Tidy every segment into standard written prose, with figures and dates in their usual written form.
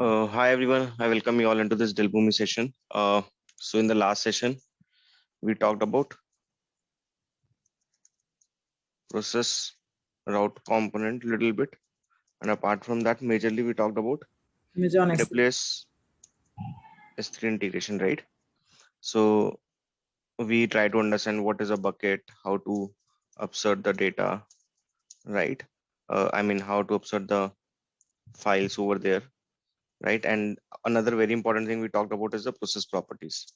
Hi everyone, I welcome you all into this dellboomi session. So in the last session, we talked about process route component little bit, and apart from that, majorly we talked about Amazon S3. AWS S3 integration, right? So we try to understand what is a bucket, how to observe the data, right? I mean how to observe the files over there, right? And another very important thing we talked about is the process properties,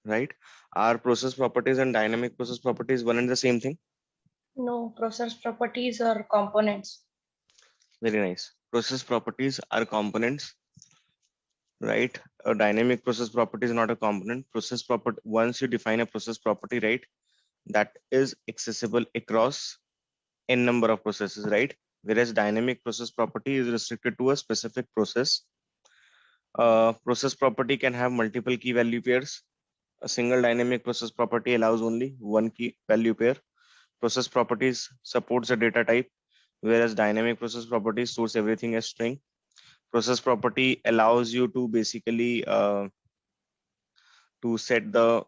right? Are process properties and dynamic process properties one and the same thing? No, process properties are components. Very nice. Process properties are components, right? A dynamic process property is not a component. Process property, once you define a process property, right, that is accessible across n number of processes, right? Whereas dynamic process property is restricted to a specific process. Process property can have multiple key value pairs. A single dynamic process property allows only one key value pair. Process properties supports a data type, whereas dynamic process properties stores everything as string. Process property allows you to basically to set the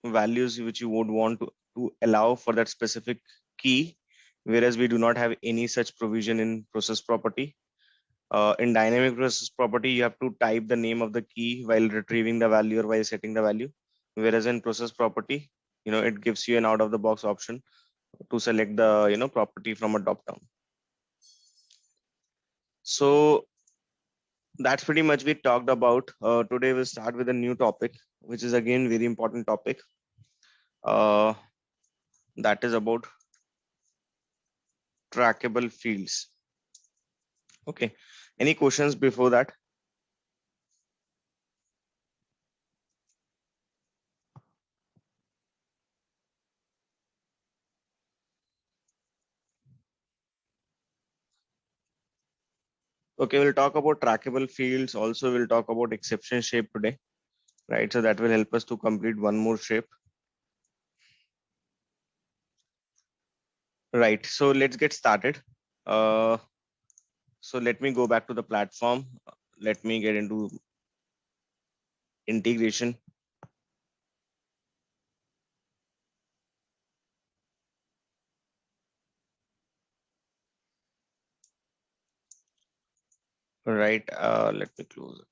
values which you would want to allow for that specific key, whereas we do not have any such provision in process property. In dynamic process property, you have to type the name of the key while retrieving the value or while setting the value, whereas in process property, it gives you an out of the box option to select the property from a drop down. So that's pretty much we talked about. Today we'll start with a new topic, which is again very important topic. Uh, that is about trackable fields. Okay. Any questions before that? Okay, we'll talk about trackable fields. Also, we'll talk about exception shape today, right? So that will help us to complete one more shape. Right. So let's get started. So let me go back to the platform. Let me get into integration. Right. Let me close it.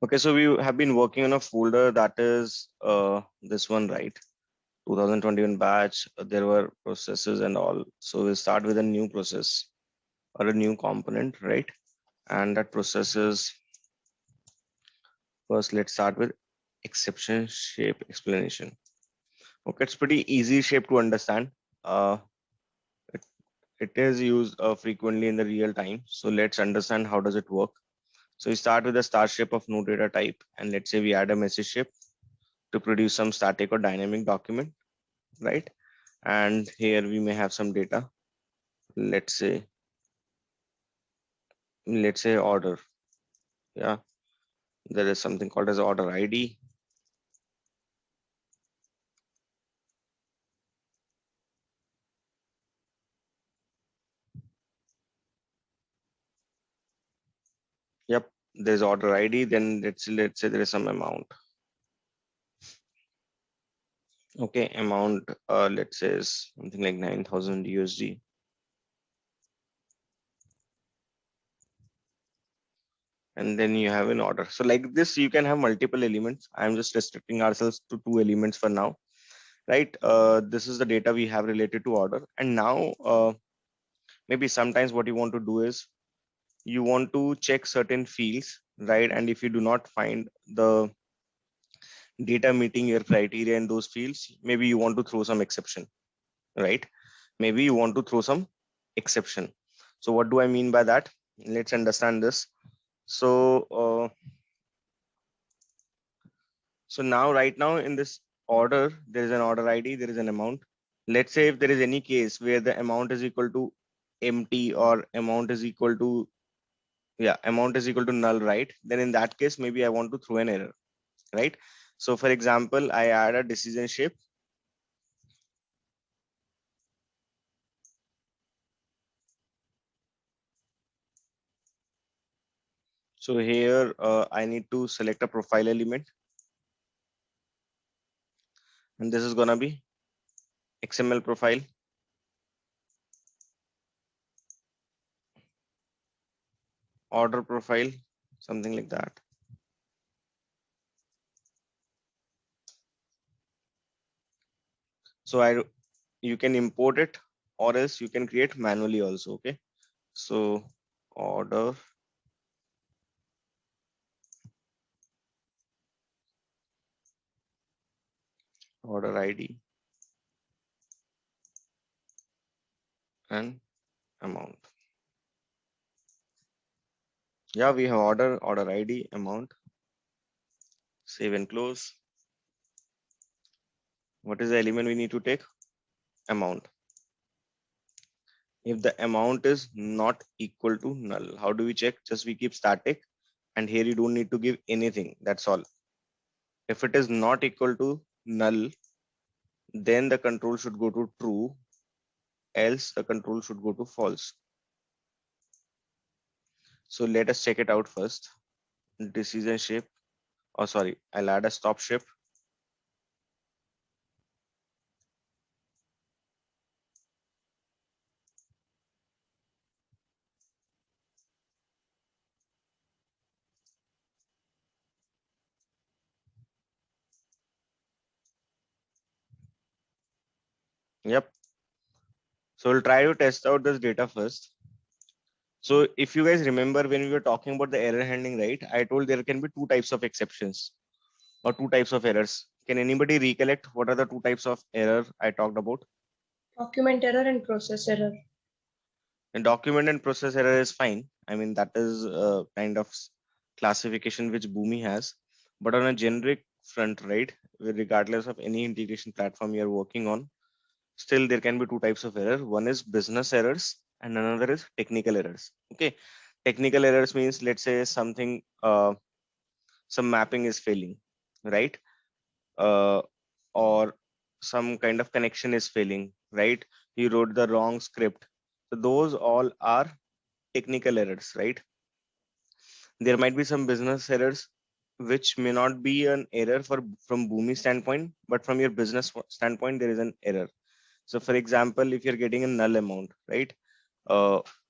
Okay, so we have been working on a folder that is this one, right? 2021 batch. There were processes and all. So we'll start with a new process or a new component, right? And that process is first, let's start with exception shape explanation. Okay, it's pretty easy shape to understand. It, it is used frequently in the real time. So let's understand how does it work. So we start with the start shape of no data type, and let's say we add a message shape to produce some static or dynamic document, right? And here we may have some data. Let's say order. Yeah, there is something called as order ID. Yep, there's order ID. Then let's say there is some amount. Okay, amount. Let's say is something like 9,000 USD. And then you have an order. So like this, you can have multiple elements. I'm just restricting ourselves to two elements for now, right? This is the data we have related to order. And now maybe sometimes what you want to do is you want to check certain fields, right? And if you do not find the data meeting your criteria in those fields, maybe you want to throw some exception, right? Maybe you want to throw some exception. So what do I mean by that? Let's understand this. So now right now in this order, there is an order ID, there is an amount. Let's say if there is any case where the amount is equal to empty or amount is equal to yeah, amount is equal to null, right? Then in that case, maybe I want to throw an error, right? So for example, I add a decision shape. So here I need to select a profile element, and this is gonna be XML profile, order profile, something like that. So you can import it, or else you can create manually also. Okay. So order ID and amount. Yeah, we have order ID, amount, save and close. What is the element we need to take? Amount. If the amount is not equal to null, how do we check? Just we keep static, and here you don't need to give anything. That's all. If it is not equal to null, then the control should go to true, else the control should go to false. So let us check it out first. Decision shape. Oh, sorry, I'll add a stop shape. Yep. So we'll try to test out this data first. So if you guys remember when we were talking about the error handling, right? I told there can be two types of exceptions or two types of errors. Can anybody recollect what are the two types of error I talked about? Document error and process error. And document and process error is fine. I mean, that is a kind of classification which Boomi has. But on a generic front, right, regardless of any integration platform you're working on, still there can be two types of error. One is business errors and another is technical errors. Okay. Technical errors means, let's say something, some mapping is failing, right? Uh, or some kind of connection is failing, right? You wrote the wrong script. So those all are technical errors, right? There might be some business errors which may not be an error for from Boomi standpoint, but from your business standpoint, there is an error. So for example, if you're getting a null amount, right?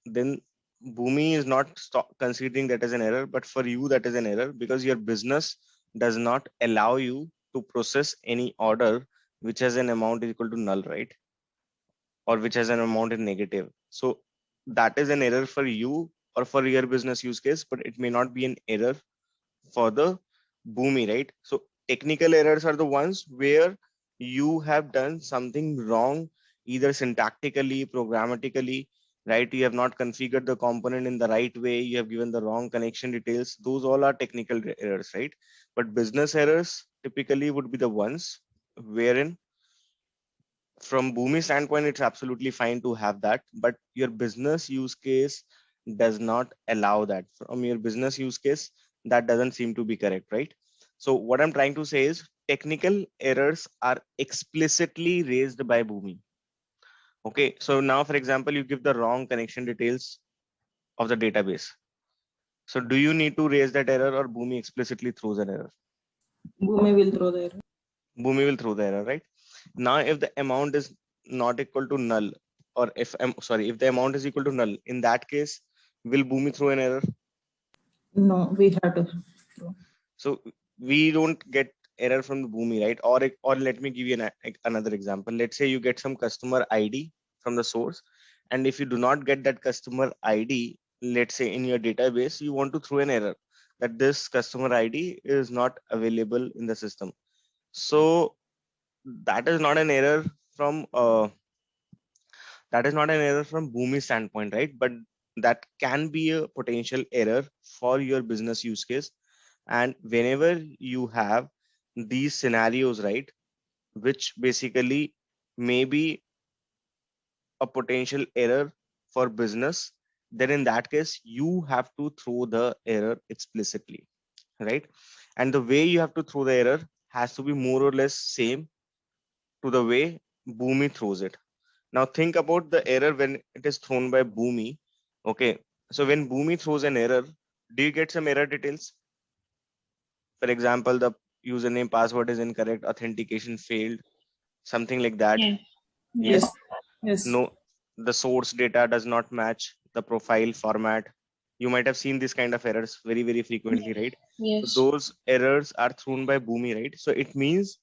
Then Boomi is not considering that as an error, but for you that is an error because your business does not allow you to process any order which has an amount equal to null, right? Or which has an amount in negative. So that is an error for you or for your business use case, but it may not be an error for the Boomi, right? So technical errors are the ones where you have done something wrong, either syntactically, programmatically, right? You have not configured the component in the right way. You have given the wrong connection details. Those all are technical errors, right? But business errors typically would be the ones wherein from Boomi standpoint, it's absolutely fine to have that, but your business use case does not allow that. From your business use case, that doesn't seem to be correct, right? So what I'm trying to say is technical errors are explicitly raised by Boomi. Okay, so now, for example, you give the wrong connection details of the database. So do you need to raise that error or Boomi explicitly throws an error? Bhumi will throw the error. Boomi will throw the error, right? Now, if the amount is not equal to null, or if sorry, if the amount is equal to null, in that case, will Boomi throw an error? No, we have to throw. So we don't get error from the Boomi, right? Or let me give you another example. Let's say you get some customer ID from the source, and if you do not get that customer ID, let's say in your database, you want to throw an error that this customer ID is not available in the system. So that is not an error from Boomi standpoint, right? But that can be a potential error for your business use case. And whenever you have these scenarios, right, which basically may be a potential error for business, then in that case, you have to throw the error explicitly, right? And the way you have to throw the error has to be more or less same to the way Boomi throws it. Now think about the error when it is thrown by Boomi. Okay, so when Boomi throws an error, do you get some error details? For example, the username password is incorrect, authentication failed, something like that. Yes. Yes. Yes. Yes. No, the source data does not match the profile format. You might have seen this kind of errors very, very frequently, right? So Yes. those errors are thrown by Boomi, right? So it means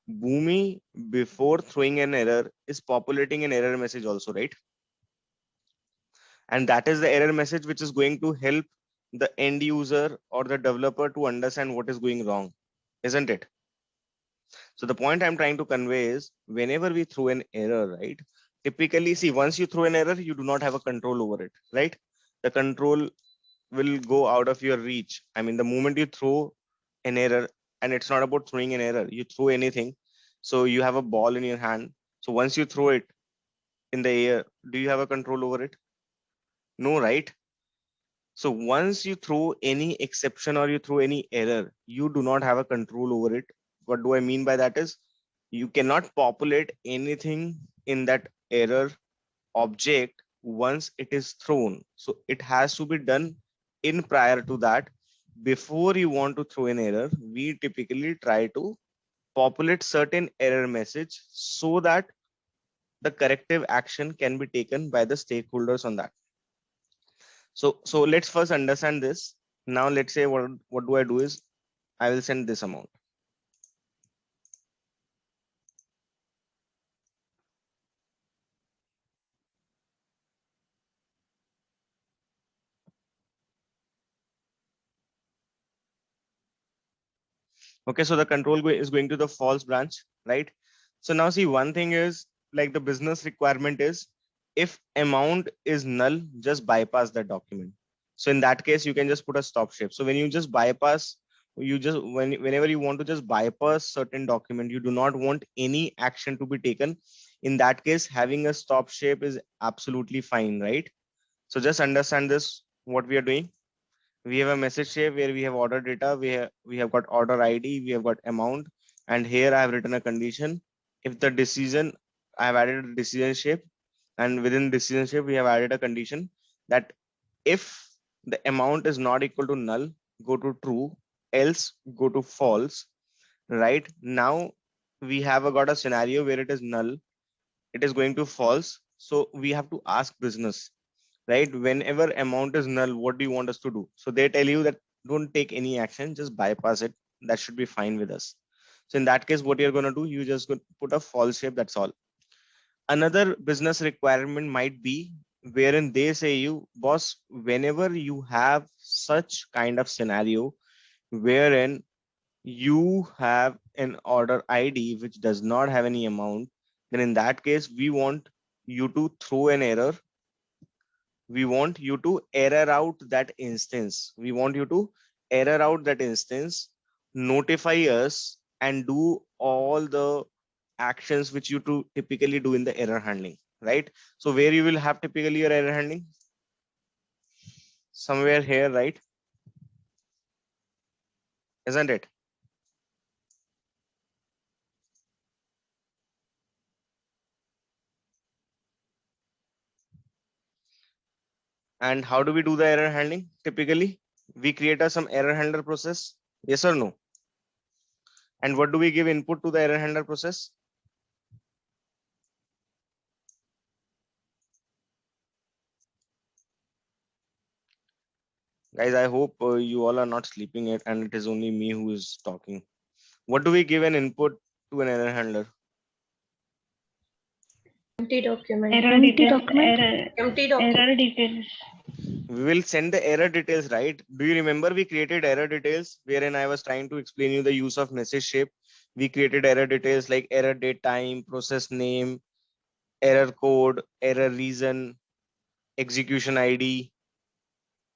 Boomi, before throwing an error, is populating an error message also, right? And that is the error message which is going to help the end user or the developer to understand what is going wrong, isn't it? So the point I'm trying to convey is whenever we throw an error, right? Typically, see, once you throw an error, you do not have a control over it, right? The control will go out of your reach. I mean, the moment you throw an error, and it's not about throwing an error, you throw anything. So you have a ball in your hand. So once you throw it in the air, do you have a control over it? No, right? So once you throw any exception or you throw any error, you do not have a control over it. What do I mean by that is you cannot populate anything in that error object once it is thrown. So it has to be done in prior to that. Before you want to throw an error, we typically try to populate certain error message so that the corrective action can be taken by the stakeholders on that. So let's first understand this. Now let's say what do I do is I will send this amount. Okay, so the control is going to the false branch, right? So now see, one thing is like the business requirement is if amount is null, just bypass that document. So in that case, you can just put a stop shape. So when you just bypass, you just whenever you want to just bypass certain document, you do not want any action to be taken. In that case, having a stop shape is absolutely fine, right? So just understand this, what we are doing. We have a message shape where we have order data, we have got order ID, we have got amount, and here I have written a condition. If the decision, I have added a decision shape, and within decision shape we have added a condition that if the amount is not equal to null, go to true, else go to false. Right now we have got a scenario where it is null, it is going to false. So we have to ask business, right? Whenever amount is null, what do you want us to do? So they tell you that don't take any action, just bypass it. That should be fine with us. So in that case, what you're going to do, you just going to put a false shape. That's all. Another business requirement might be wherein they say you, boss, whenever you have such kind of scenario wherein you have an order ID which does not have any amount, then in that case, we want you to throw an error. We want you to error out that instance. We want you to error out that instance, notify us, and do all the actions which you to typically do in the error handling, right? So where you will have typically your error handling? Somewhere here, right? Isn't it? And how do we do the error handling? Typically, we create some error handler process. Yes or no? And what do we give input to the error handler process? Guys, I hope you all are not sleeping it and it is only me who is talking. What do we give an input to an error handler? Empty document. Error details. Empty document. Error details. We will send the error details, right? Do you remember we created error details wherein I was trying to explain you the use of message shape? We created error details like error date time, process name, error code, error reason, execution ID.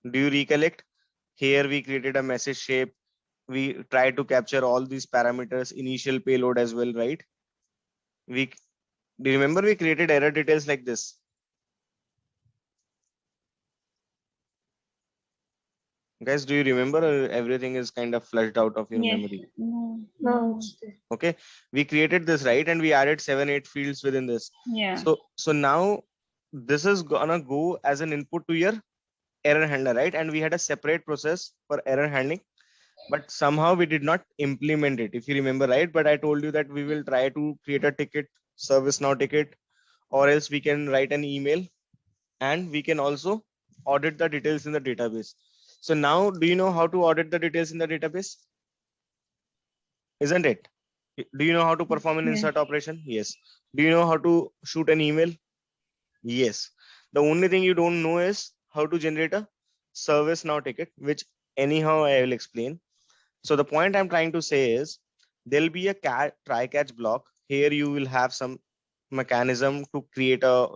Do you recollect? Here we created a message shape. We tried to capture all these parameters, initial payload as well, right? Do you remember we created error details like this? Guys, do you remember, or everything is kind of flushed out of your Yes. memory? No. No. Okay, we created this, right? And we added 7-8 fields within this. Yeah. So now this is gonna go as an input to your error handler, right? And we had a separate process for error handling, but somehow we did not implement it, if you remember, right? But I told you that we will try to create a ticket, service now ticket, or else we can write an email, and we can also audit the details in the database. So now, do you know how to audit the details in the database? Isn't it? Do you know how to perform an Yes. insert operation? Yes. Do you know how to shoot an email? Yes. The only thing you don't know is how to generate a service now ticket, which anyhow I will explain. So the point I'm trying to say is there'll be a try catch block. Here you will have some mechanism to create a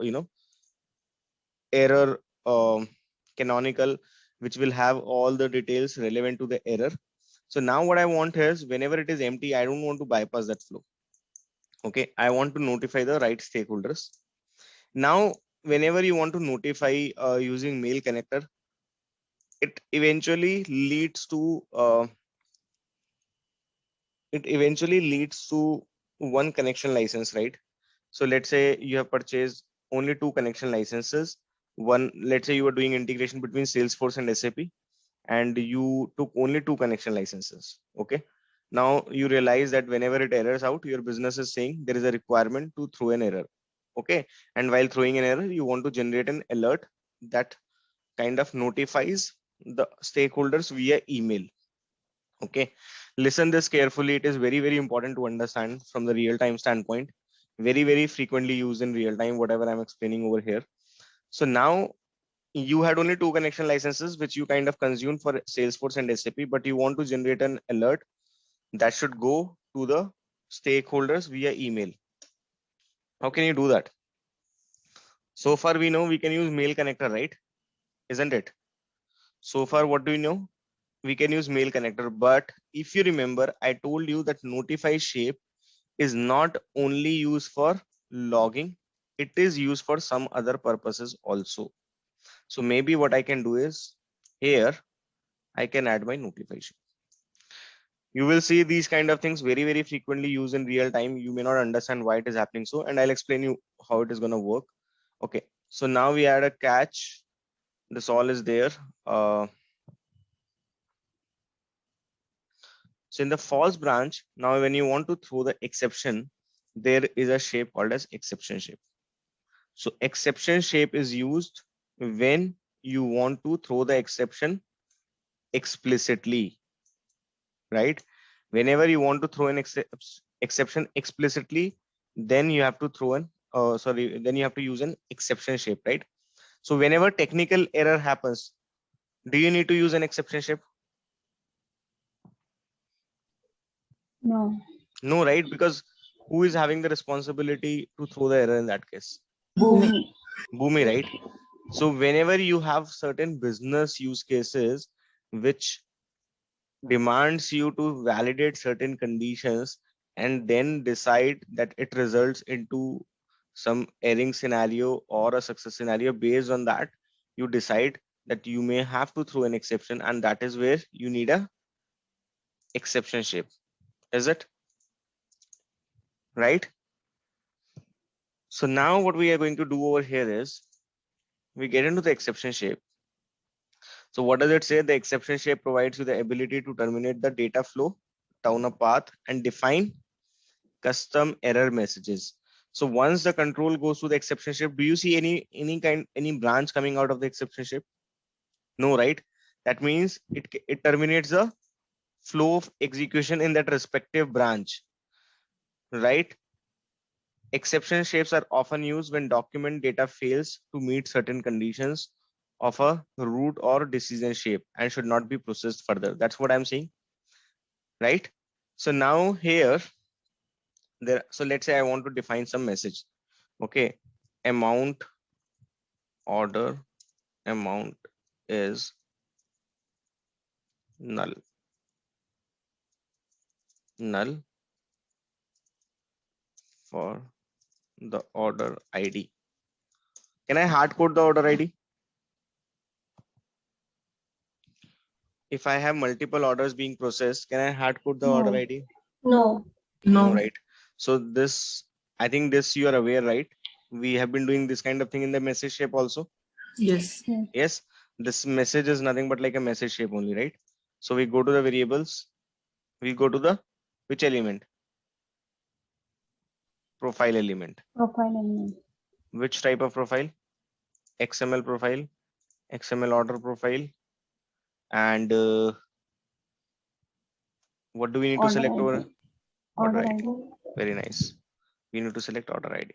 error canonical, which will have all the details relevant to the error. So now what I want is whenever it is empty, I don't want to bypass that flow. Okay, I want to notify the right stakeholders. Now, whenever you want to notify using mail connector, it eventually leads to one connection license, right? So let's say you have purchased only 2 connection licenses. One, let's say you are doing integration between Salesforce and SAP, and you took only 2 connection licenses. Okay. Now you realize that whenever it errors out, your business is saying there is a requirement to throw an error. Okay. And while throwing an error, you want to generate an alert that kind of notifies the stakeholders via email. Okay. Listen this carefully. It is very, very important to understand from the real time standpoint. Very, very frequently used in real time, whatever I'm explaining over here. So now you had only 2 connection licenses, which you kind of consumed for Salesforce and SAP, but you want to generate an alert that should go to the stakeholders via email. How can you do that? So far, we know we can use mail connector, right? Isn't it? So far, what do you know? We can use mail connector, but if you remember, I told you that notify shape is not only used for logging, it is used for some other purposes also. So maybe what I can do is here, I can add my notification. You will see these kind of things very, very frequently used in real time. You may not understand why it is happening. So, and I'll explain you how it is going to work. Okay. So now we add a catch. This all is there. So in the false branch, now when you want to throw the exception, there is a shape called as exception shape. So exception shape is used when you want to throw the exception explicitly, right? Whenever you want to throw an exception explicitly, then you have to throw an then you have to use an exception shape, right? So whenever technical error happens, do you need to use an exception shape? No. No, right? Because who is having the responsibility to throw the error in that case? Boomi. Boomi, right? So whenever you have certain business use cases which demands you to validate certain conditions and then decide that it results into some erring scenario or a success scenario, based on that you decide that you may have to throw an exception, and that is where you need a exception shape. Is it right? So now what we are going to do over here is we get into the exception shape. So what does it say? The exception shape provides you the ability to terminate the data flow down a path and define custom error messages. So once the control goes to the exception shape, do you see any branch coming out of the exception shape? No, right? That means it terminates the flow of execution in that respective branch, right? Exception shapes are often used when document data fails to meet certain conditions of a root or decision shape and should not be processed further. That's what I'm saying, right? So now here, so let's say I want to define some message. Okay, amount order amount is null for the order ID. Can I hard code the order ID? If I have multiple orders being processed, can I hard code the No. order ID? No. No, No. right? So this, I think this you are aware, right? We have been doing this kind of thing in the message shape also. Yes. Yes, this message is nothing but like a message shape only, right? So we go to the variables, we go to the which element? Profile element. Profile element. Which type of profile? XML profile, XML order profile, and what do we need to Order select over? ID. Order Order ID. ID. Very nice. We need to select order ID,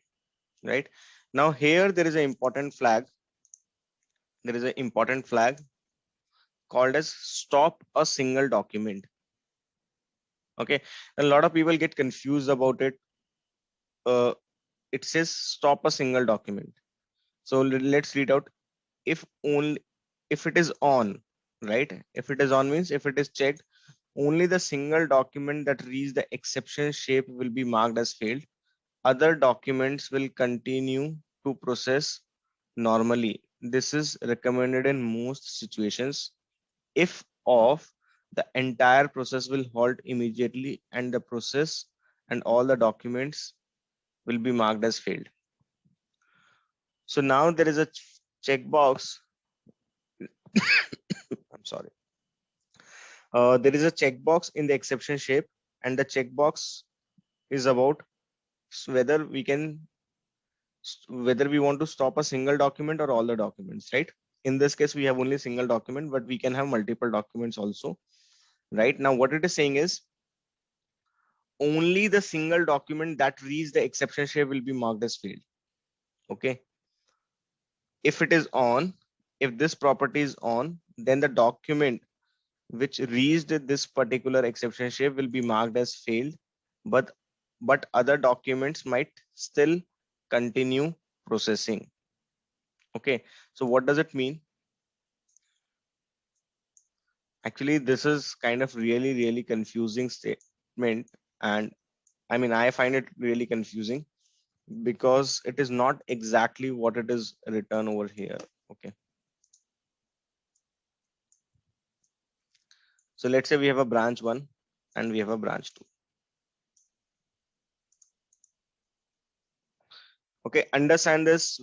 right? Now here there is an important flag. There is an important flag called as stop a single document. Okay, a lot of people get confused about it. It says stop a single document. So let's read out. If only if it is on, right? If it is on means if it is checked, only the single document that reads the exception shape will be marked as failed. Other documents will continue to process normally. This is recommended in most situations. If off, the entire process will halt immediately and the process and all the documents will be marked as failed. So now there is a checkbox. I'm sorry. There is a checkbox in the exception shape, and the checkbox is about whether we can whether we want to stop a single document or all the documents, right? In this case, we have only a single document, but we can have multiple documents also, right? Now, what it is saying is only the single document that reads the exception shape will be marked as failed. Okay. If it is on, if this property is on, then the document which reached this particular exception shape will be marked as failed, but other documents might still continue processing. Okay, so what does it mean? Actually, this is kind of really confusing statement, and I mean I find it really confusing because it is not exactly what it is written over here. Okay, so let's say we have a branch 1 and we have a branch 2. Okay, understand this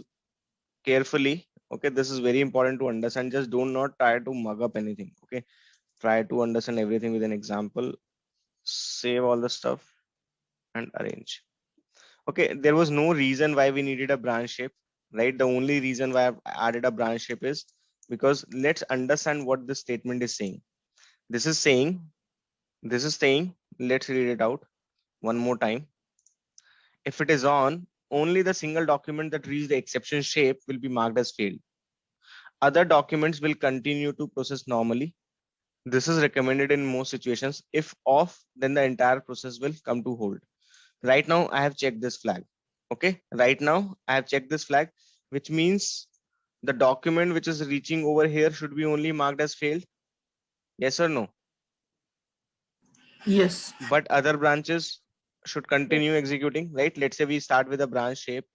carefully. Okay, this is very important to understand. Just do not try to mug up anything. Okay, try to understand everything with an example. Save all the stuff and arrange. Okay, there was no reason why we needed a branch shape, right? The only reason why I've added a branch shape is because let's understand what this statement is saying. This is saying, let's read it out one more time. If it is on, only the single document that reads the exception shape will be marked as failed. Other documents will continue to process normally. This is recommended in most situations. If off, then the entire process will come to hold. Right now, I have checked this flag. Okay, right now I have checked this flag, which means the document which is reaching over here should be only marked as failed. Yes or no? Yes. But other branches should continue executing, right? Let's say we start with a branch shape.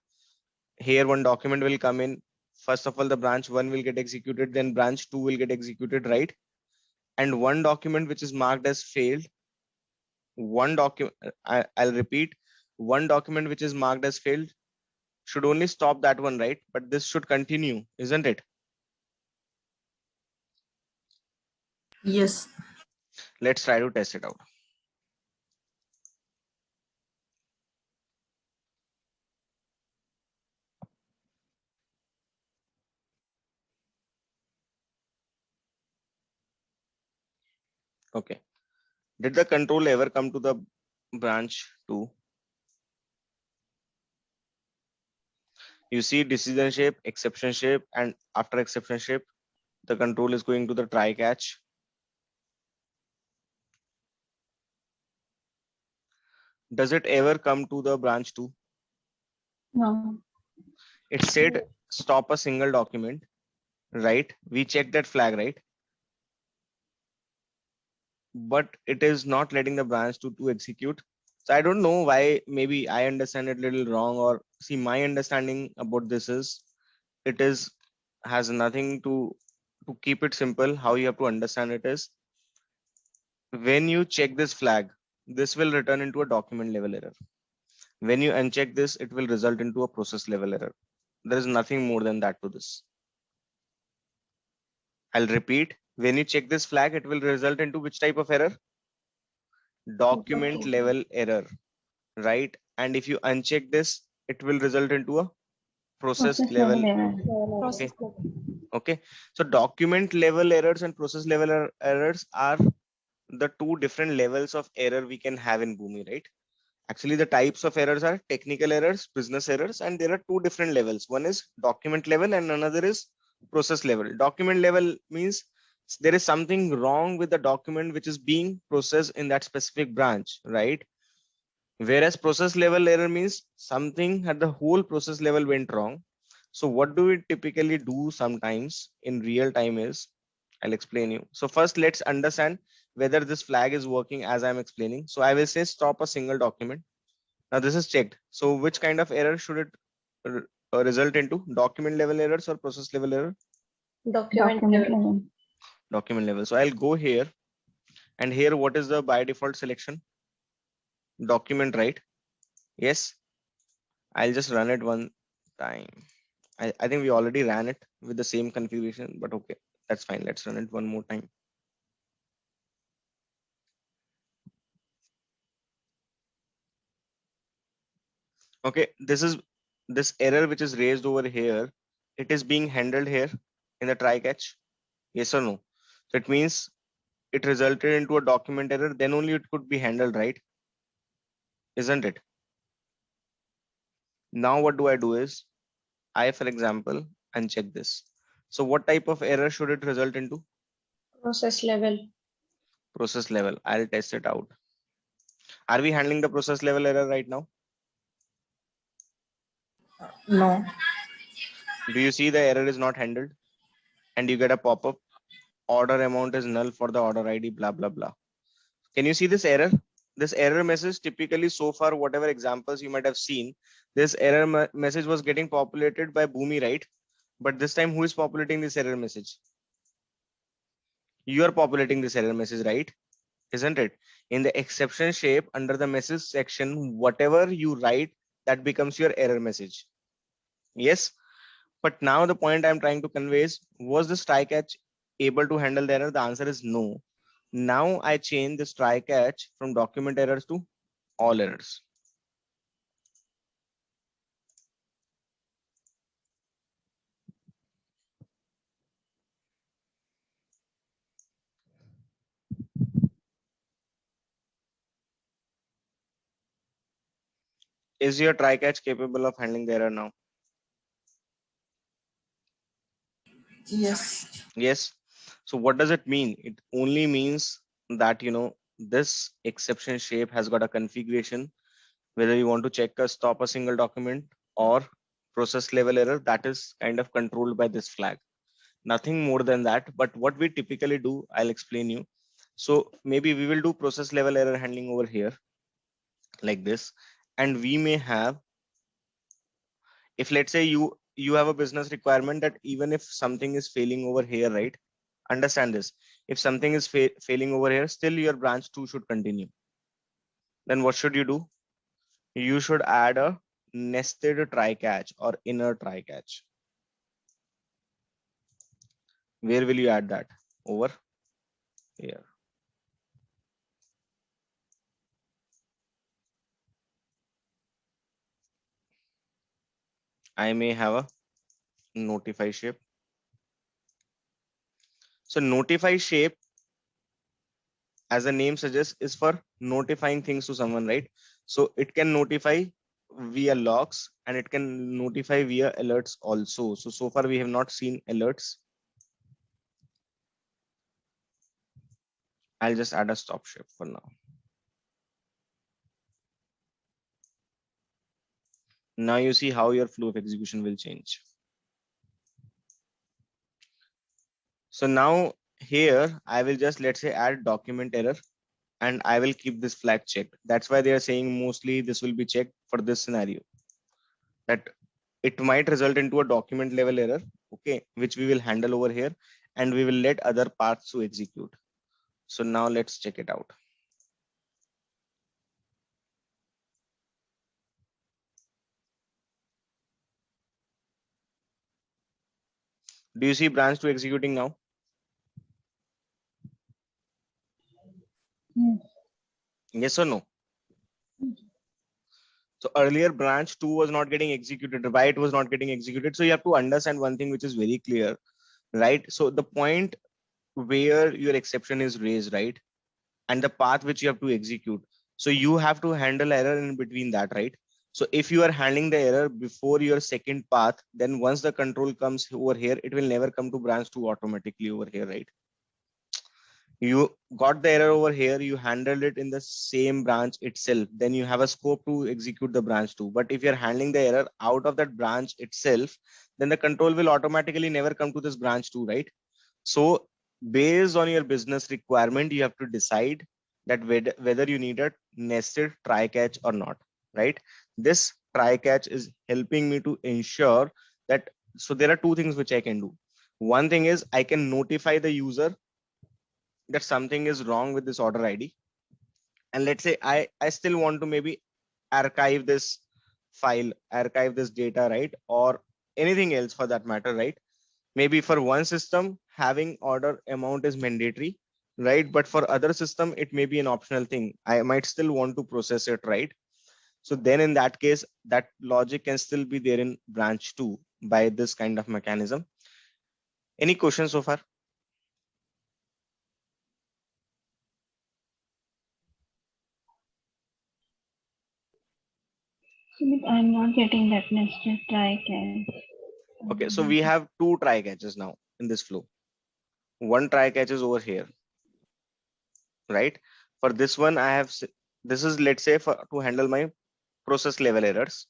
Here one document will come in. First of all, the branch 1 will get executed, then branch 2 will get executed, right? And one document which is marked as failed, one document, I'll repeat, one document which is marked as failed should only stop that one, right? But this should continue, isn't it? Yes. Let's try to test it out. Okay. Did the control ever come to the branch 2? You see decision shape, exception shape, and after exception shape, the control is going to the try catch. Does it ever come to the branch 2? No. It said stop a single document, right? We checked that flag, right? But it is not letting the branch 2 to execute. So I don't know why. Maybe I understand it a little wrong, or see, my understanding about this is it is has nothing to keep it simple. How you have to understand it is When you check this flag, this will return into a document level error. When you uncheck this, it will result into a process level error. There is nothing more than that to this. I'll repeat. When you check this flag, it will result into which type of error? Document level error, right? And if you uncheck this, it will result into a process level. Process Okay. Okay. So document level errors and process level errors are the two different levels of error we can have in Boomi, right? Actually, the types of errors are technical errors, business errors, and there are two different levels. One is document level and another is process level. Document level means there is something wrong with the document which is being processed in that specific branch, right? Whereas process level error means something at the whole process level went wrong. So what do we typically do sometimes in real time is, I'll explain you. So first let's understand whether this flag is working as I'm explaining. So I will say stop a single document. Now this is checked. So which kind of error should it result into? Document level errors or process level error? document level. Document level. So I'll go here, and here what is the by default selection? Document, right? Yes. I'll just run it one time. I think we already ran it with the same configuration, but okay, that's fine. Let's run it one more time. Okay, this error which is raised over here. It is being handled here in the try catch. Yes or no? So it means it resulted into a document error. Then only it could be handled, right? Isn't it? Now what do I do is I, for example, uncheck this. So what type of error should it result into? Process level. Process level. I'll test it out. Are we handling the process level error right now? No. Do you see the error is not handled? And you get a pop-up. Order amount is null for the order ID, blah, blah, blah. Can you see this error? This error message typically so far, whatever examples you might have seen, this error message was getting populated by Boomi, right? But this time who is populating this error message? You are populating this error message, right? Isn't it? In the exception shape under the message section, whatever you write, that becomes your error message. Yes. But now the point I'm trying to convey is, was this try catch able to handle the error? The answer is no. Now I change this try catch from document errors to all errors. Is your try catch capable of handling the error now? Yes. Yes. So what does it mean? It only means that, this exception shape has got a configuration, whether you want to check a stop a single document or process level error, that is kind of controlled by this flag. Nothing more than that. But what we typically do, I'll explain you. So maybe we will do process level error handling over here like this. And we may have, if let's say you have a business requirement that even if something is failing over here, right? Understand this. If something is failing over here, still your branch 2 should continue. Then what should you do? You should add a nested try catch or inner try catch. Where will you add that? Over here. I may have a notify shape. So notify shape, as the name suggests, is for notifying things to someone, right? So it can notify via logs and it can notify via alerts also. So far we have not seen alerts. I'll just add a stop shape for now. Now you see how your flow of execution will change. So now here I will just, let's say, add document error and I will keep this flag checked. That's why they are saying mostly this will be checked for this scenario, that it might result into a document level error, okay, which we will handle over here and we will let other paths to execute. So now let's check it out. Do you see branch 2 executing now? Yes. Yes or no? So earlier branch 2 was not getting executed. Why it was not getting executed? So you have to understand one thing which is very clear, right? So the point where your exception is raised, right? And the path which you have to execute. So you have to handle error in between that, right? So if you are handling the error before your second path, then once the control comes over here, it will never come to branch 2 automatically over here, right? You got the error over here, you handled it in the same branch itself, then you have a scope to execute the branch 2. But if you're handling the error out of that branch itself, then the control will automatically never come to this branch 2, right? So based on your business requirement, you have to decide that whether you need a nested try catch or not, right? This try catch is helping me to ensure that, so there are two things which I can do. One thing is I can notify the user that something is wrong with this order ID. And let's say I still want to maybe archive this file, archive this data, right? Or anything else for that matter, right? Maybe for one system, having order amount is mandatory, right? But for other system, it may be an optional thing. I might still want to process it, right? So then in that case, that logic can still be there in branch 2 by this kind of mechanism. Any questions so far? Sumit, I'm not getting that nested try catch. Okay, so we have two try catches now in this flow. One try catch is over here, right? For this one, this is, let's say, for to handle my process level errors.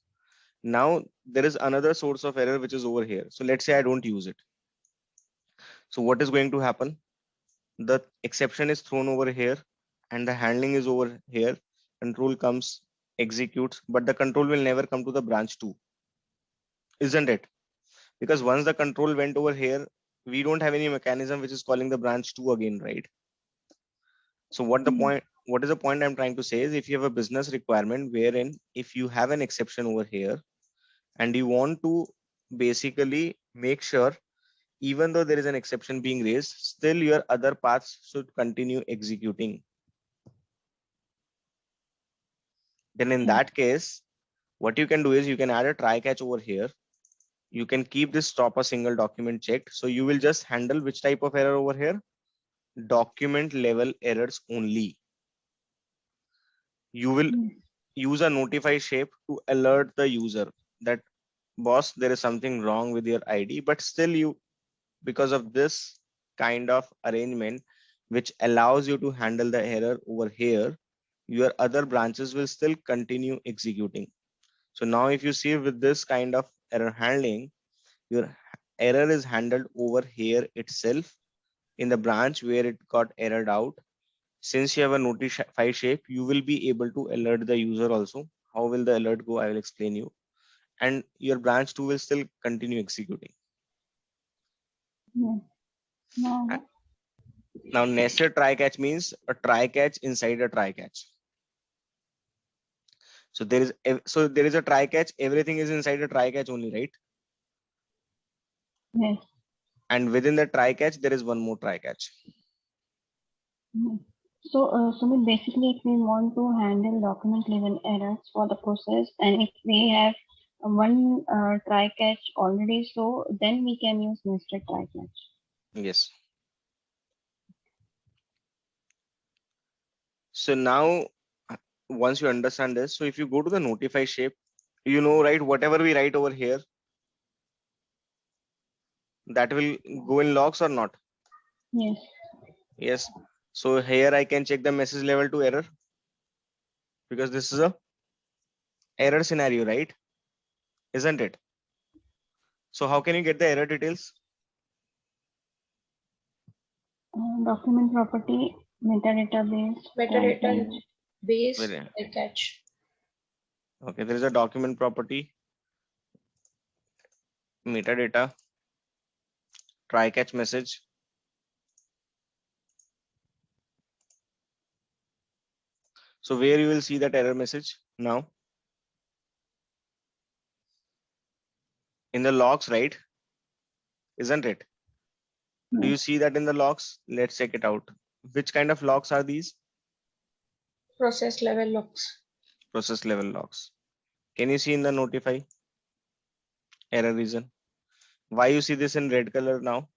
Now there is another source of error which is over here. So let's say I don't use it. So what is going to happen? The exception is thrown over here and the handling is over here. Control comes, executes, but the control will never come to the branch 2, isn't it? Because once the control went over here, we don't have any mechanism which is calling the branch 2 again, right? So what is the point I'm trying to say is, if you have a business requirement wherein if you have an exception over here and you want to basically make sure, even though there is an exception being raised, still your other paths should continue executing. Then in that case, what you can do is you can add a try catch over here. You can keep this stop a single document checked. So you will just handle which type of error over here? Document level errors only. You will use a notify shape to alert the user that, boss, there is something wrong with your ID, but still you, because of this kind of arrangement, which allows you to handle the error over here, your other branches will still continue executing. So now if you see with this kind of error handling, your error is handled over here itself in the branch where it got errored out. Since you have a notify shape, you will be able to alert the user also. How will the alert go? I will explain you. And your branch 2 will still continue executing. Yes. Now, Now nested try catch means a try catch inside a try catch. So there is a try catch. Everything is inside a try catch only, right? yes. And within the try catch, there is one more try catch. So, Sumit, basically, if we want to handle document level errors for the process, and if we have one try catch already, so then we can use nested try catch. Yes. So now, once you understand this, so if you go to the notify shape, you know, right, whatever we write over here, that will go in logs or not? Yes. Yes. So here I can check the message level to error, because this is a error scenario, right? Isn't it? So how can you get the error details? Document property, metadata base, Metadata base, Very- try catch. Okay, there is a document property, metadata, try catch message. So where you will see that error message now? In the logs, right? Isn't it? Do you Yes. see that in the logs? Let's check it out. Which kind of logs are these? Process level logs. Process level logs. Can you see in the notify error reason? Why you see this in red color now?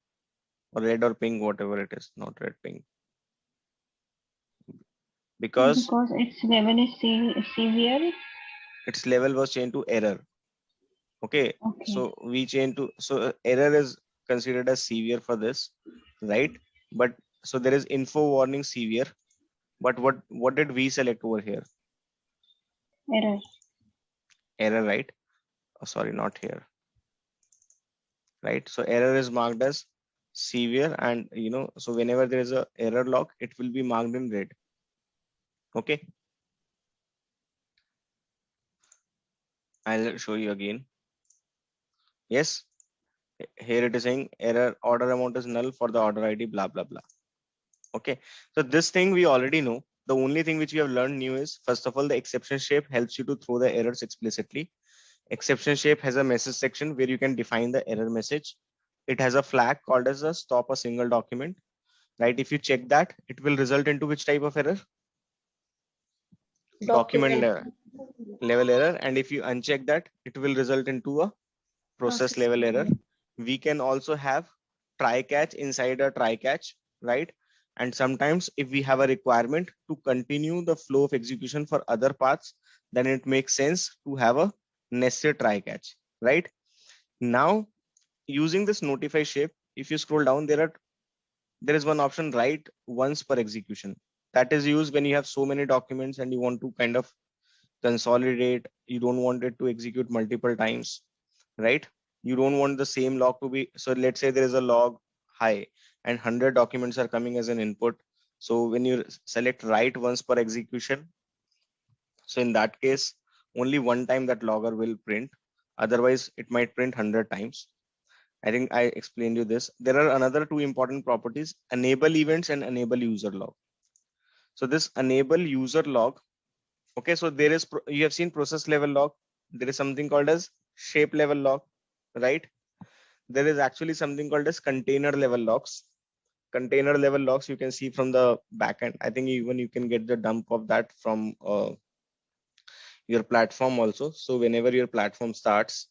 Or red or pink, whatever it is, not red, pink. Because Because its level is severe. its level was changed to error. Okay, Okay. so we change to, so error is considered as severe for this, right? But so there is info warning severe, but what did we select over here? Error. Error, right? Oh, sorry, not here, right? So error is marked as severe, and so whenever there is a error log, it will be marked in red. Okay, I'll show you again. Yes, here it is saying error order amount is null for the order ID, blah blah blah. Okay, so this thing we already know. The only thing which we have learned new is, first of all, the exception shape helps you to throw the errors explicitly. Exception shape has a message section where you can define the error message. It has a flag called as a stop a single document, right? If you check that, it will result into which type of error? Document Document. level error. And if you uncheck that, it will result into a process level error. We can also have try catch inside a try catch, right? And sometimes if we have a requirement to continue the flow of execution for other paths, then it makes sense to have a nested try catch, right? Now, using this notify shape, if you scroll down, there is one option, write once per execution. That is used when you have so many documents and you want to kind of consolidate. You don't want it to execute multiple times, right? You don't want the same log to be, so let's say there is a log high and 100 documents are coming as an input. So when you select write once per execution, so in that case, only one time that logger will print. Otherwise, it might print 100 times. I think I explained you this. There are another two important properties, enable events and enable user log. So this enable user log, okay, so there is, you have seen process level log. There is something called as shape level log, right? There is actually something called as container level logs. Container level logs you can see from the backend. I think even you can get the dump of that from your platform also. So whenever your platform starts,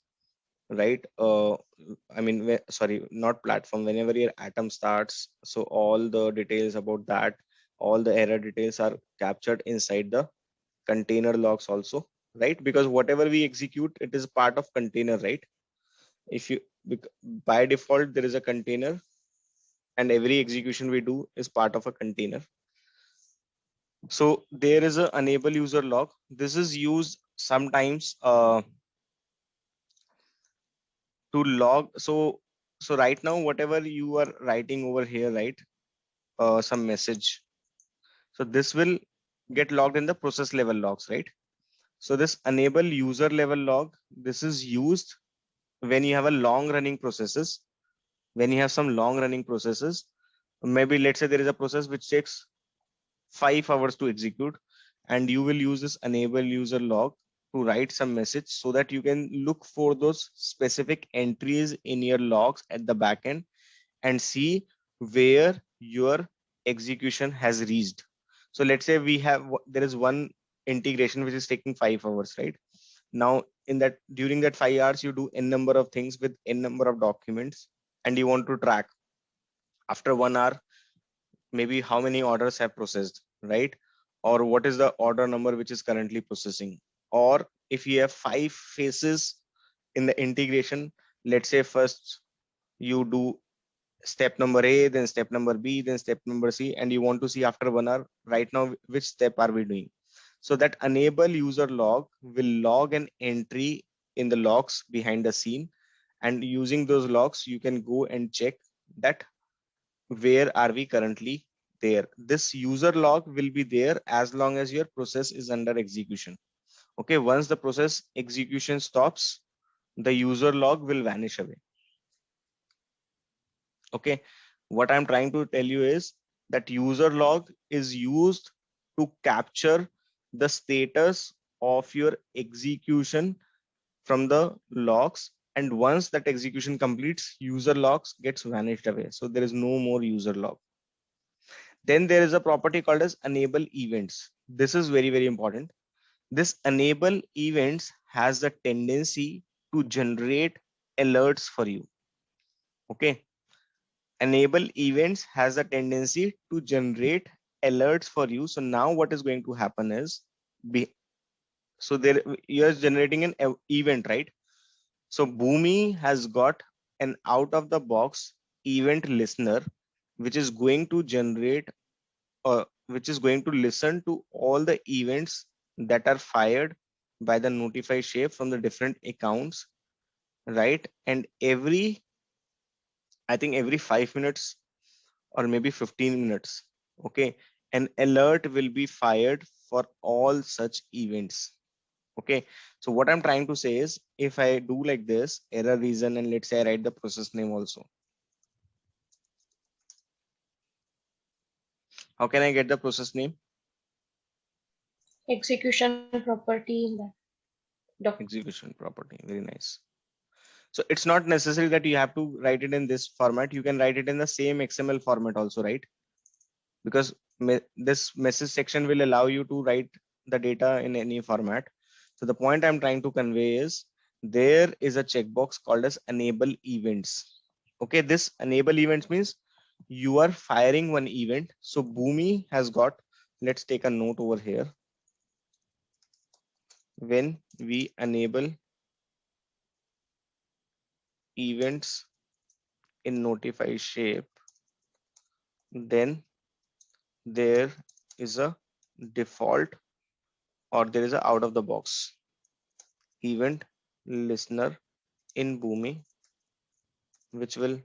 right? I mean, sorry, not platform. Whenever your atom starts, so all the details about that, all the error details are captured inside the container logs also, right? Because whatever we execute, it is part of container, right? If you, by default, there is a container, and every execution we do is part of a container. So there is a enable user log. This is used sometimes to log. So right now, whatever you are writing over here, right? Some message. So this will get logged in the process level logs, right? So this enable user level log, this is used when you have a long running processes. When you have some long running processes, maybe let's say there is a process which takes 5 hours to execute, and you will use this enable user log to write some message so that you can look for those specific entries in your logs at the backend and see where your execution has reached. So let's say we have, there is one integration which is taking 5 hours, right? Now in that, during that 5 hours, you do n number of things with n number of documents, and you want to track after 1 hour maybe how many orders have processed, right? Or what is the order number which is currently processing? Or if you have 5 phases in the integration, let's say first you do step number A, then step number B, then step number C, and you want to see after 1 hour, right now, which step are we doing? So that enable user log will log an entry in the logs behind the scene. And using those logs, you can go and check that where are we currently there. This user log will be there as long as your process is under execution. Okay, once the process execution stops, the user log will vanish away. Okay, what I'm trying to tell you is that user log is used to capture the status of your execution from the logs. And once that execution completes, user logs gets vanished away. So there is no more user log. Then there is a property called as enable events. This is very, very important. This enable events has the tendency to generate alerts for you. Okay. Enable events has a tendency to generate alerts for you. So now what is going to happen is, so there you're generating an event, right? So Boomi has got an out of the box event listener, which is going to generate which is going to listen to all the events that are fired by the notify shape from the different accounts, right? And I think every 5 minutes or maybe 15 minutes, okay, an alert will be fired for all such events. Okay, so what I'm trying to say is, if I do like this, error reason, and let's say I write the process name also, how can I get the process name? Execution property in the Execution property, very nice. So it's not necessary that you have to write it in this format. You can write it in the same XML format also, right? Because this message section will allow you to write the data in any format. So the point I'm trying to convey is, there is a checkbox called as enable events. Okay, this enable events means you are firing one event. So Boomi has got, let's take a note over here. When we enable events in notify shape, then there is a default, or there is a out of the box event listener in Boomi, which would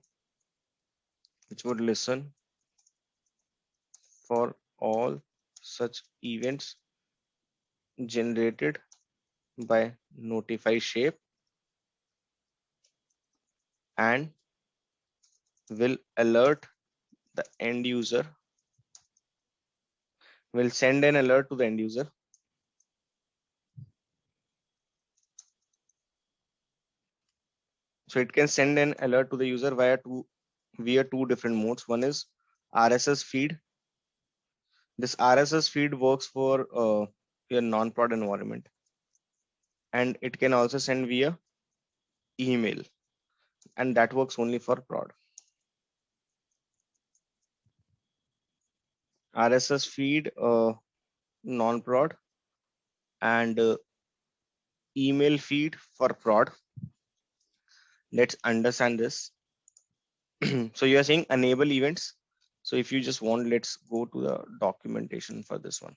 listen for all such events generated by notify shape, and will alert the end user, will send an alert to the end user. So it can send an alert to the user via two different modes. One is RSS feed. This RSS feed works for your non-prod environment, and it can also send via email, and that works only for prod. RSS feed, non-prod, and email feed for prod. Let's understand this. So you are saying enable events. So if you just want, let's go to the documentation for this one.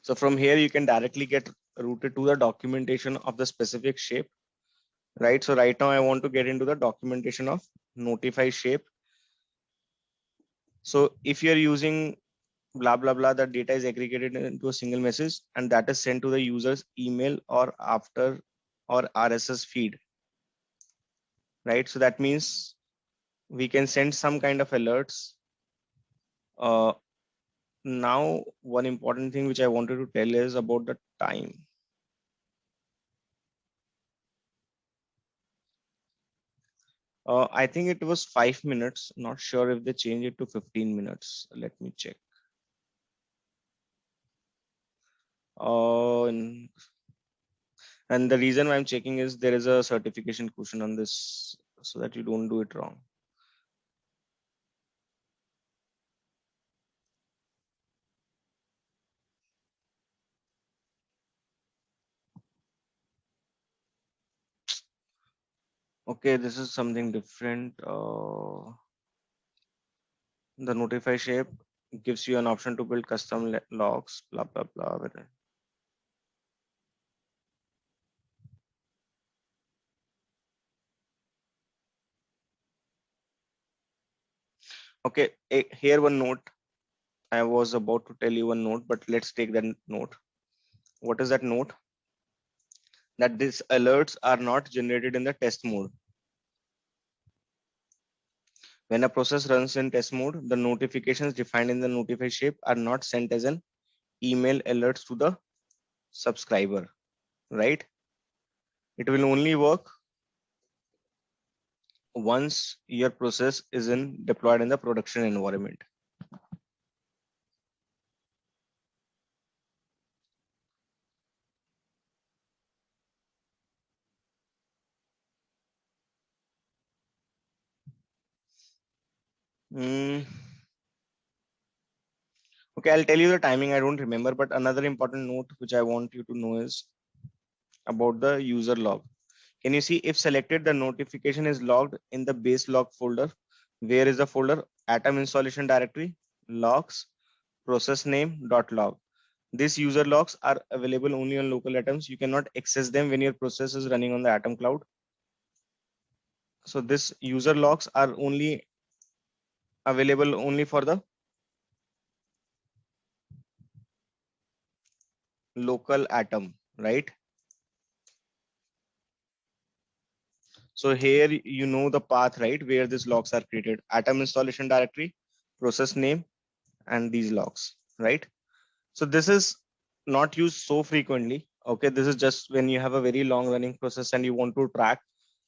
So from here, you can directly get routed to the documentation of the specific shape, right? So right now I want to get into the documentation of notify shape. So if you're using blah, blah, blah, the data is aggregated into a single message, and that is sent to the user's email or after or RSS feed, right? So that means we can send some kind of alerts. Now, one important thing which I wanted to tell is about the time. I think it was 5 minutes. Not sure if they changed it to 15 minutes. Let me check. And the reason why I'm checking is there is a certification question on this, so that you don't do it wrong. Okay, this is something different. The notify shape gives you an option to build custom logs, blah, blah, blah. Okay, here one note. I was about to tell you one note, but let's take that note. What is that note? That these alerts are not generated in the test mode. When a process runs in test mode, the notifications defined in the notify shape are not sent as an email alerts to the subscriber, right? It will only work once your process is deployed in the production environment. Okay, I'll tell you the timing. I don't remember, but another important note which I want you to know is about the user log. Can you see if selected, the notification is logged in the base log folder? Where is the folder? Atom installation directory, logs, process name .log. These user logs are available only on local atoms. You cannot access them when your process is running on the Atom cloud. So this user logs are only available only for the local Atom, right? So here you know the path, right, where these logs are created. Atom installation directory, process name, and these logs, right? So this is not used so frequently. Okay, this is just when you have a very long running process and you want to track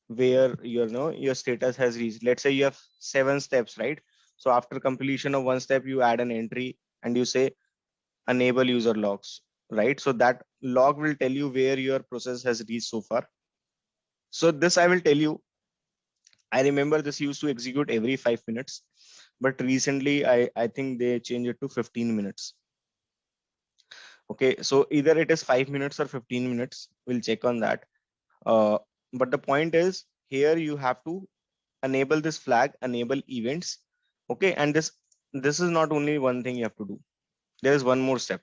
where your status has reached. Let's say you have 7 steps, right? So after completion of one step, you add an entry and you say enable user logs, right? So that log will tell you where your process has reached so far. So this I will tell you. I remember this used to execute every 5 minutes, but recently I think they changed it to 15 minutes. Okay, so either it is 5 minutes or 15 minutes. We'll check on that. But the point is here you have to enable this flag, enable events. Okay, and this is not only one thing you have to do. There is one more step.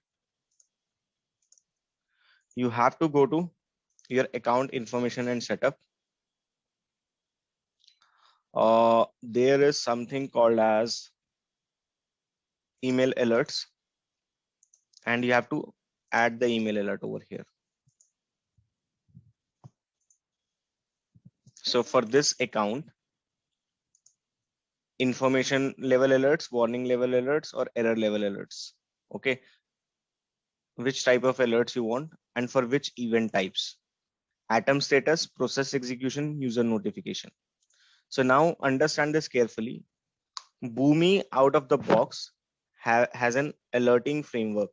You have to go to your account information and setup. There is something called as email alerts, and you have to add the email alert over here. So for this account, information level alerts, warning level alerts, or error level alerts. Okay, which type of alerts you want and for which event types. Atom status, process execution, user notification. So now understand this carefully. Boomi out of the box has an alerting framework.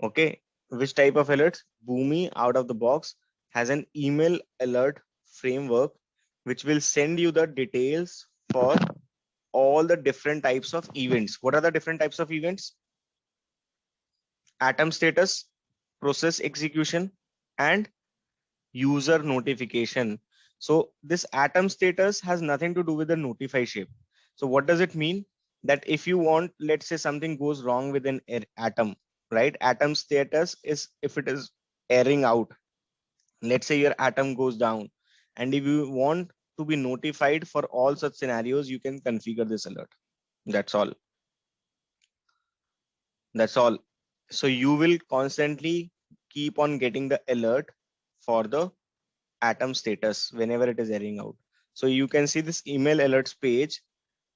Okay, which type of alerts? Boomi out of the box has an email alert framework which will send you the details for all the different types of events. What are the different types of events? Atom status, process execution, and user notification. So this atom status has nothing to do with the notify shape. So what does it mean? That if you want, let's say something goes wrong with an atom, right? Atom status is if it is airing out. Let's say your atom goes down, and if you want to be notified for all such scenarios, you can configure this alert. That's all. That's all. So you will constantly keep on getting the alert for the atom status whenever it is airing out. So you can see this email alerts page.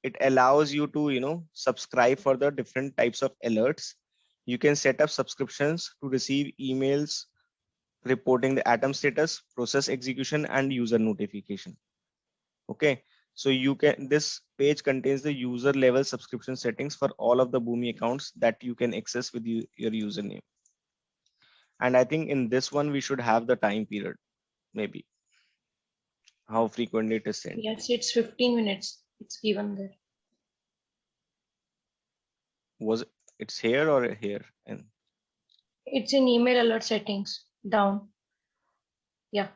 It allows you to subscribe for the different types of alerts. You can set up subscriptions to receive emails reporting the atom status, process execution, and user notification. Okay, so this page contains the user level subscription settings for all of the Boomi accounts that you can access with your username. And I think in this one we should have the time period, maybe how frequently it is sent. Yes, it's 15 minutes. It's given there. Was it's here or here? And It's in email alert settings down. Yeah.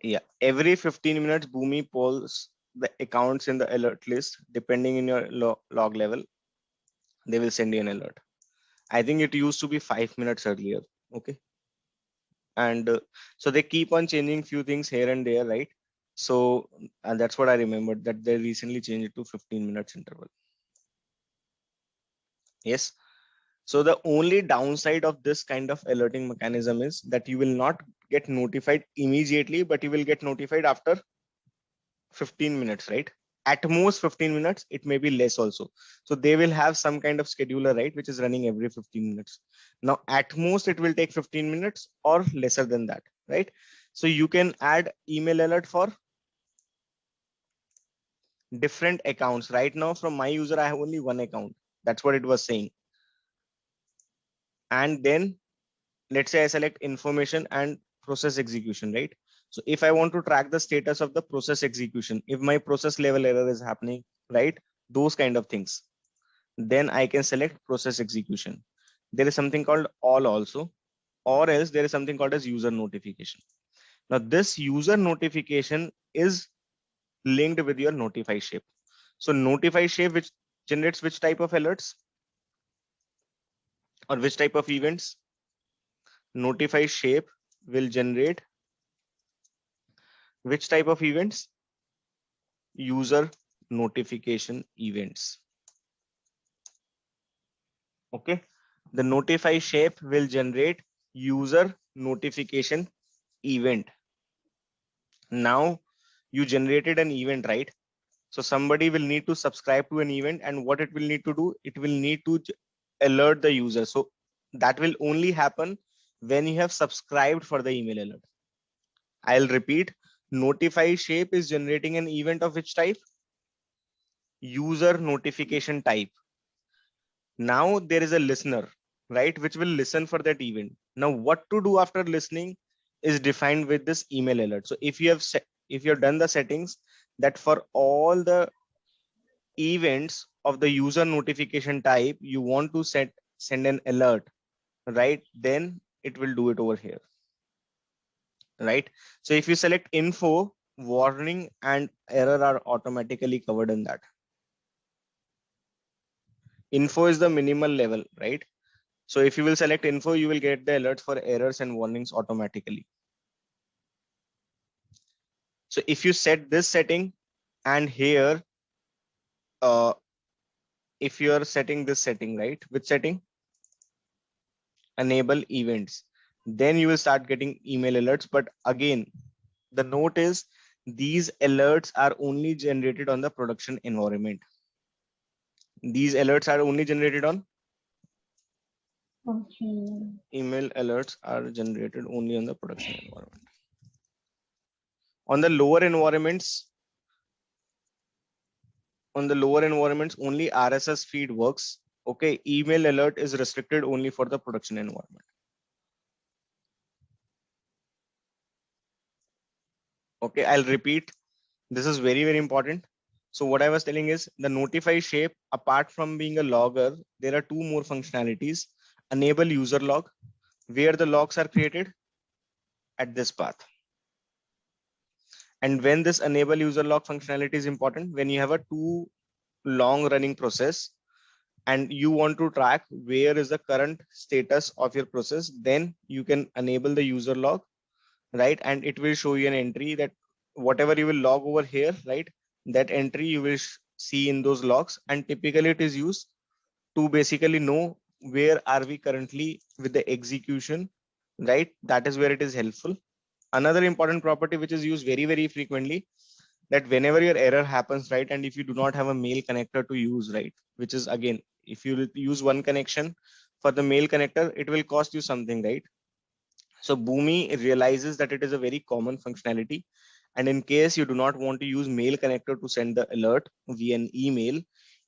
yeah, every 15 minutes Boomi polls the accounts in the alert list. Depending in your log level, they will send you an alert. I think it used to be 5 minutes earlier. Okay, and so they keep on changing few things here and there, right? So and that's what I remembered, that they recently changed it to 15 minutes interval. Yes. So the only downside of this kind of alerting mechanism is that you will not get notified immediately, but you will get notified after 15 minutes, right? at most 15 minutes, it may be less also. So they will have some kind of scheduler, right, which is running every 15 minutes. Now at most it will take 15 minutes or lesser than that, right? So you can add email alert for different accounts. Right now from my user, I have only one account. That's what it was saying. And then let's say I select information and process execution, right? So if I want to track the status of the process execution, if my process level error is happening, right, those kind of things, then I can select process execution. There is something called all also, or else there is something called as user notification. Now this user notification is linked with your notify shape. So notify shape, which generates which type of alerts or which type of events? Notify shape will generate which type of events? User notification events. Okay. The notify shape will generate user notification event. Now you generated an event, right? So somebody will need to subscribe to an event, and what it will need to do, it will need to alert the user. So that will only happen when you have subscribed for the email alert. I'll repeat, notify shape is generating an event of which type? User notification type. Now there is a listener, right, which will listen for that event. Now what to do after listening is defined with this email alert. So if you have if you have done the settings that for all the events of the user notification type you want to send an alert, right, then it will do it over here, right? So if you select info, warning and error are automatically covered in that. Info is the minimal level, right? So if you will select info, you will get the alerts for errors and warnings automatically. So if you set this setting, and here if you are setting this setting, right, which setting? Enable events, then you will start getting email alerts. But again, the note is these alerts are only generated on the production environment. These alerts are only generated on email alerts are generated only on the production environment. On the lower environments, only RSS feed works. Okay, email alert is restricted only for the production environment. Okay, I'll repeat. This is very, very important. So what I was telling is the notify shape, apart from being a logger, there are two more functionalities. Enable user log, where the logs are created at this path. And when this enable user log functionality is important, when you have a too long running process and you want to track where is the current status of your process, then you can enable the user log, right? And it will show you an entry that whatever you will log over here, right, that entry you will see in those logs. And typically it is used to basically know where are we currently with the execution, right? That is where it is helpful. Another important property which is used very, very frequently, that whenever your error happens, right, and if you do not have a mail connector to use, right, which is again, if you use one connection for the mail connector, it will cost you something, right? So Boomi realizes that it is a very common functionality. And in case you do not want to use mail connector to send the alert via an email,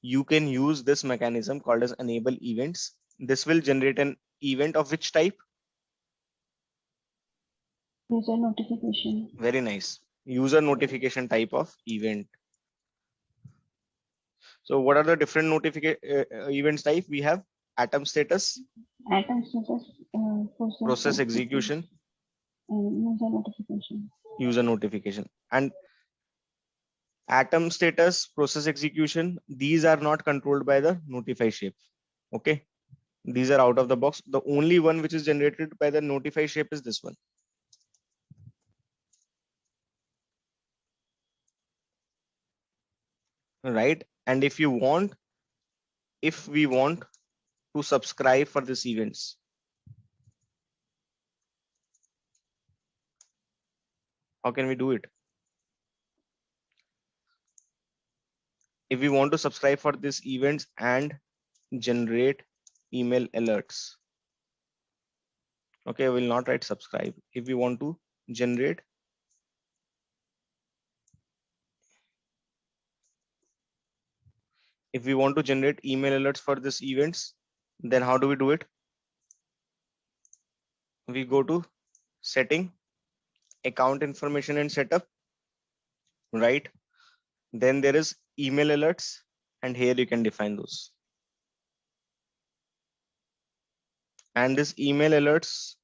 you can use this mechanism called as enable events. This will generate an event of which type? User notification. Very nice. User notification type of event. So what are the different events type? We have atom status, Atom status, process execution, and user notification. user notification. And atom status, process execution, these are not controlled by the notify shape. Okay, these are out of the box. The only one which is generated by the notify shape is this one. Right? And if we want to subscribe for these events, how can we do it? If we want to subscribe for these events and generate email alerts, okay, I will not write subscribe. If we want to generate email alerts for these events, then how do we do it? We go to setting, account information and setup, right? Then there is email alerts, and here you can define those. And this email alerts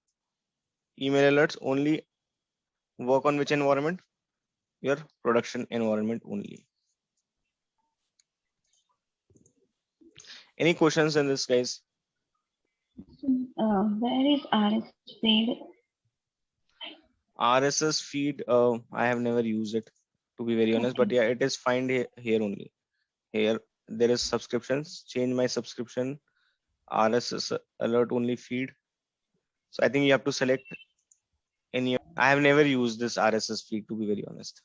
only work on which environment? Your production environment only. Any questions in this, guys? Where is RS feed? RSS feed, I have never used it, to be very honest, but yeah, it is find here only. Here there is subscriptions, change my subscription, RSS alert only feed. So I think you have to select any. I have never used this RSS feed, to be very honest.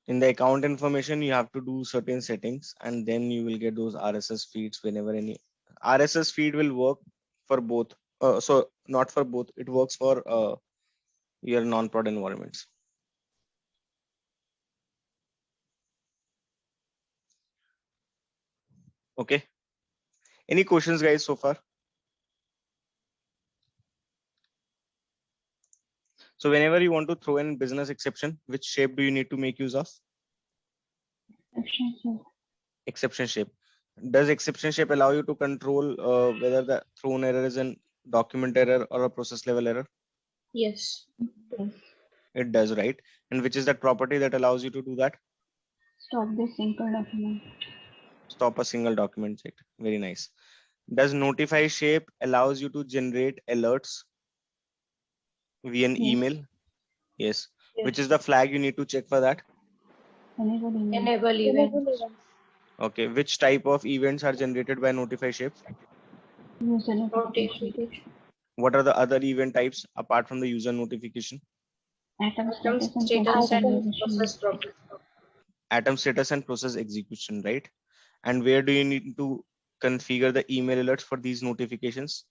In the account information, you have to do certain settings, and then you will get those RSS feeds whenever any RSS feed will work for both. So not for both, it works for your non-prod environments. Okay. Any questions, guys, so far? So whenever you want to throw in business exception, which shape do you need to make use of? Exception shape. Does exception shape allow you to control whether the thrown error is a document error or a process level error? Yes. It does, right? And which is that property that allows you to do that? Stop this simple document. Stop a single document check. Very nice. Does notify shape allows you to generate alerts via an email? Yes. Yes. Which is the flag you need to check for that? Enable email. Enable events. Okay. Which type of events are generated by notify shape? User notification. Notification. What are the other event types apart from the user notification? Atom Item status and status process and execution. process property. Atom status and process execution, right? And where do you need to configure the email alerts for these notifications?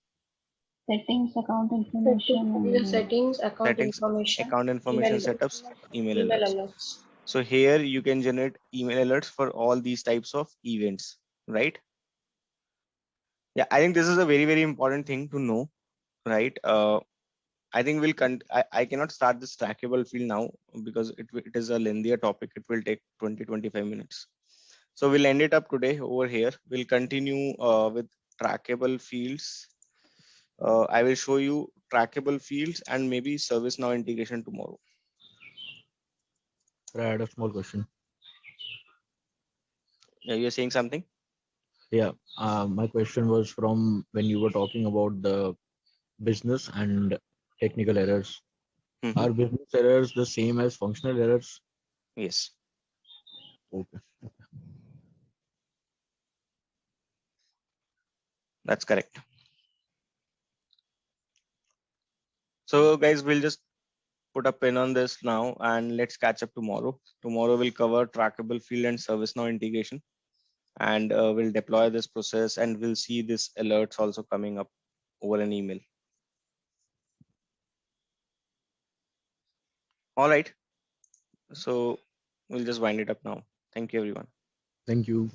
Settings, account information, User and settings, account Settings, information, account information email setups, email email alerts. alerts. So here you can generate email alerts for all these types of events, right? Yeah, I think this is a very, very important thing to know, right? I think I cannot start this trackable field now because it is a lengthier topic. It will take 20-25 minutes. So we'll end it up today over here. We'll continue with trackable fields. I will show you trackable fields and maybe ServiceNow integration tomorrow. I had a small question. Yeah, you're saying something? Yeah, my question was from when you were talking about the business and technical errors. Mhm. Are business errors the same as functional errors? Yes. Okay. That's correct. So guys, we'll just put a pin on this now and let's catch up tomorrow. Tomorrow we'll cover trackable field and ServiceNow integration, and we'll deploy this process and we'll see this alerts also coming up over an email. All right. So we'll just wind it up now. Thank you, everyone. Thank you.